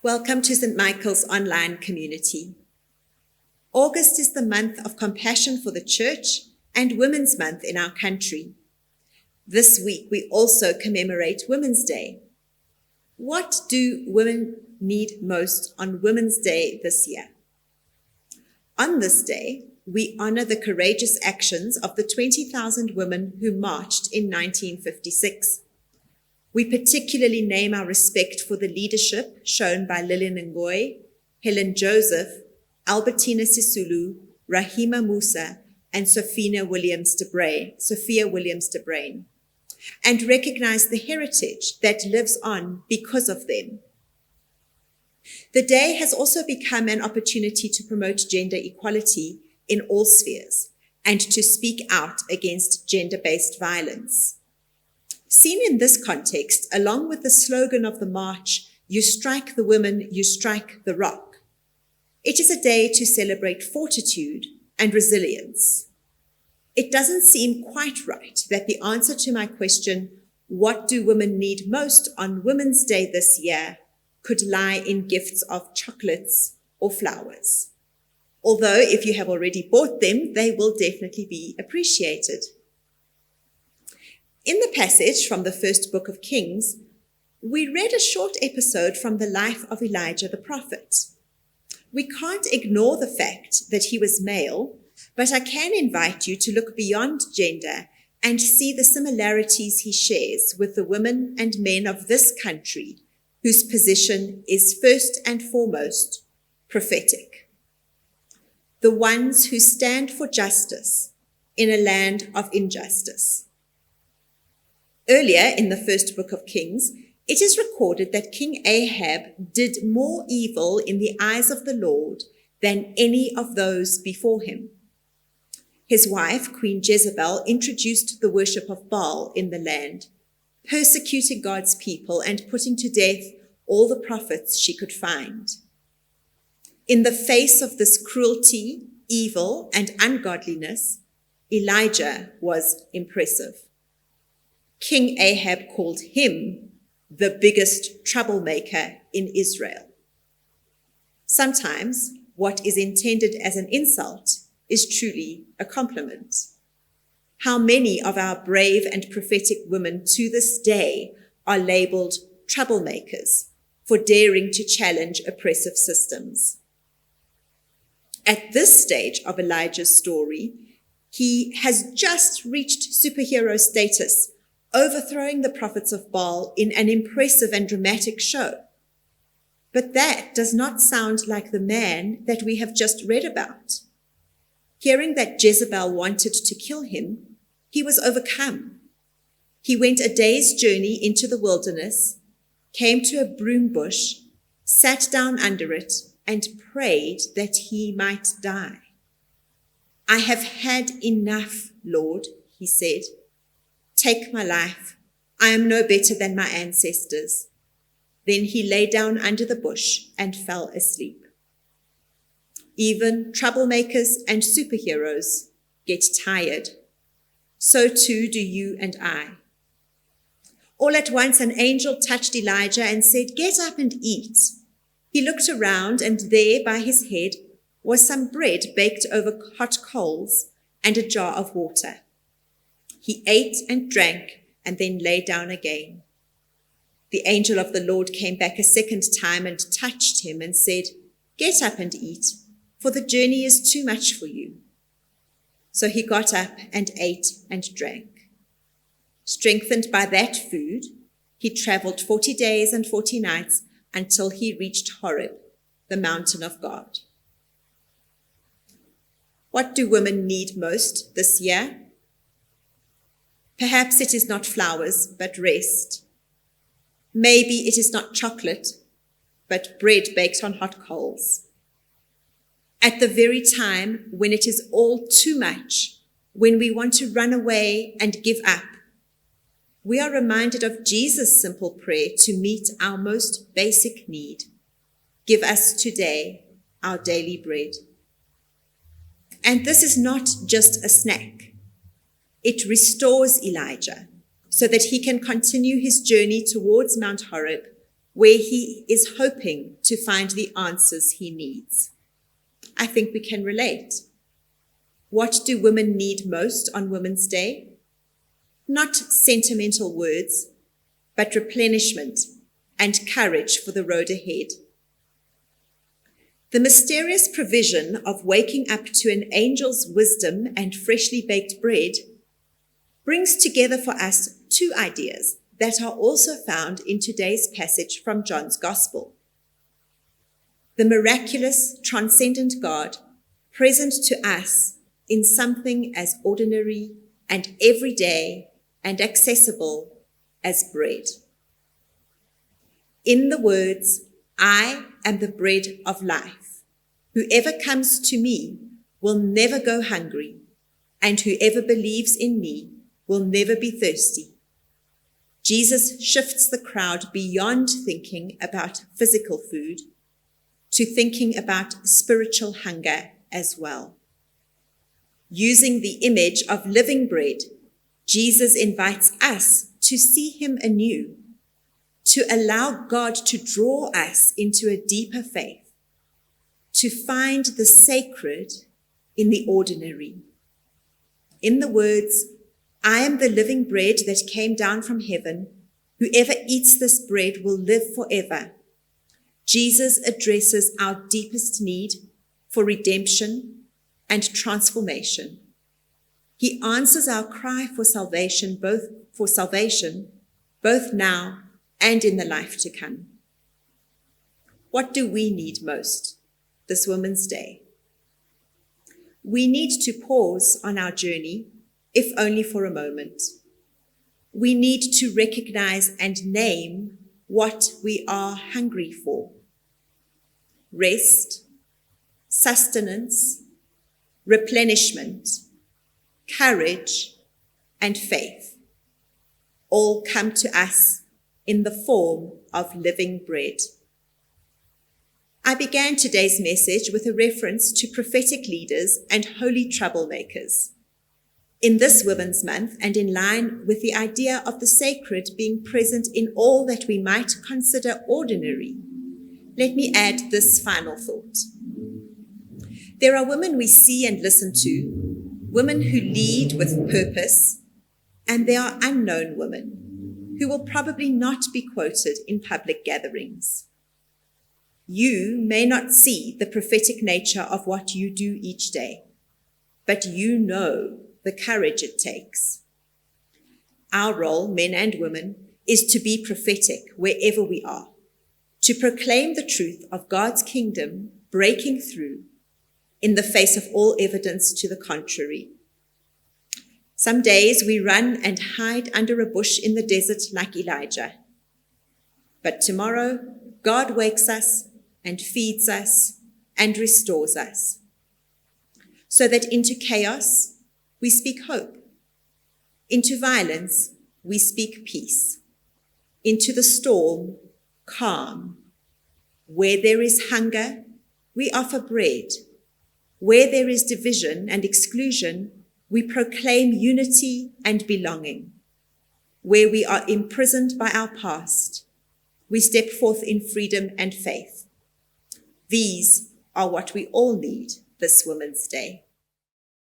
Welcome to St. Michael's online community. August is the month of compassion for the Church and Women's Month in our country. This week we also commemorate Women's Day. What do women need most on Women's Day this year? On this day, we honor the courageous actions of the 20,000 women who marched in 1956. We particularly name our respect for the leadership shown by Lillian Ngoyi, Helen Joseph, Albertina Sisulu, Rahima Musa, and Sophia Williams de Bruyn, and recognize the heritage that lives on because of them. The day has also become an opportunity to promote gender equality in all spheres and to speak out against gender-based violence. Seen in this context, along with the slogan of the march, "You strike the women, you strike the rock," it is a day to celebrate fortitude and resilience. It doesn't seem quite right that the answer to my question, what do women need most on Women's Day this year, could lie in gifts of chocolates or flowers. Although if you have already bought them, they will definitely be appreciated. In the passage from the first book of Kings, we read a short episode from the life of Elijah the prophet. We can't ignore the fact that he was male, but I can invite you to look beyond gender and see the similarities he shares with the women and men of this country, whose position is first and foremost prophetic. The ones who stand for justice in a land of injustice. Earlier in the first book of Kings, it is recorded that King Ahab did more evil in the eyes of the Lord than any of those before him. His wife, Queen Jezebel, introduced the worship of Baal in the land, persecuting God's people and putting to death all the prophets she could find. In the face of this cruelty, evil, and ungodliness, Elijah was impressive. King Ahab called him the biggest troublemaker in Israel. Sometimes what is intended as an insult is truly a compliment. How many of our brave and prophetic women to this day are labeled troublemakers for daring to challenge oppressive systems? At this stage of Elijah's story, he has just reached superhero status, overthrowing the prophets of Baal in an impressive and dramatic show. But that does not sound like the man that we have just read about. Hearing that Jezebel wanted to kill him, he was overcome. He went a day's journey into the wilderness, came to a broom bush, sat down under it, and prayed that he might die. "I have had enough, Lord," he said. "Take my life. I am no better than my ancestors." Then he lay down under the bush and fell asleep. Even troublemakers and superheroes get tired. So too do you and I. All at once an angel touched Elijah and said, "Get up and eat." He looked around, and there by his head was some bread baked over hot coals and a jar of water. He ate and drank and then lay down again. The angel of the Lord came back a second time and touched him and said, "Get up and eat, for the journey is too much for you." So he got up and ate and drank. Strengthened by that food, he traveled 40 days and 40 nights until he reached Horeb, the mountain of God. What do women need most this year? Perhaps it is not flowers, but rest. Maybe it is not chocolate, but bread baked on hot coals. At the very time when it is all too much, when we want to run away and give up, we are reminded of Jesus' simple prayer to meet our most basic need. Give us today our daily bread. And this is not just a snack. It restores Elijah so that he can continue his journey towards Mount Horeb, where he is hoping to find the answers he needs. I think we can relate. What do women need most on Women's Day? Not sentimental words, but replenishment and courage for the road ahead. The mysterious provision of waking up to an angel's wisdom and freshly baked bread brings together for us two ideas that are also found in today's passage from John's Gospel. The miraculous, transcendent God present to us in something as ordinary and everyday and accessible as bread. In the words, "I am the bread of life. Whoever comes to me will never go hungry, and whoever believes in me will never be thirsty." Jesus shifts the crowd beyond thinking about physical food to thinking about spiritual hunger as well. Using the image of living bread, Jesus invites us to see him anew, to allow God to draw us into a deeper faith, to find the sacred in the ordinary. In the words, "I am the living bread that came down from heaven. Whoever eats this bread will live forever," Jesus addresses our deepest need for redemption and transformation. He answers our cry for salvation, both now and in the life to come. What do we need most this Women's Day? We need to pause on our journey, if only for a moment. We need to recognize and name what we are hungry for. Rest, sustenance, replenishment, courage, and faith all come to us in the form of living bread. I began today's message with a reference to prophetic leaders and holy troublemakers. In this Women's Month, and in line with the idea of the sacred being present in all that we might consider ordinary, let me add this final thought. There are women we see and listen to, women who lead with purpose, and there are unknown women who will probably not be quoted in public gatherings. You may not see the prophetic nature of what you do each day, but you know the courage it takes. Our role, men and women, is to be prophetic wherever we are, to proclaim the truth of God's kingdom breaking through in the face of all evidence to the contrary. Some days we run and hide under a bush in the desert like Elijah. But tomorrow, God wakes us and feeds us and restores us, so that into chaos, we speak hope. Into violence, we speak peace. Into the storm, calm. Where there is hunger, we offer bread. Where there is division and exclusion, we proclaim unity and belonging. Where we are imprisoned by our past, we step forth in freedom and faith. These are what we all need this Women's Day.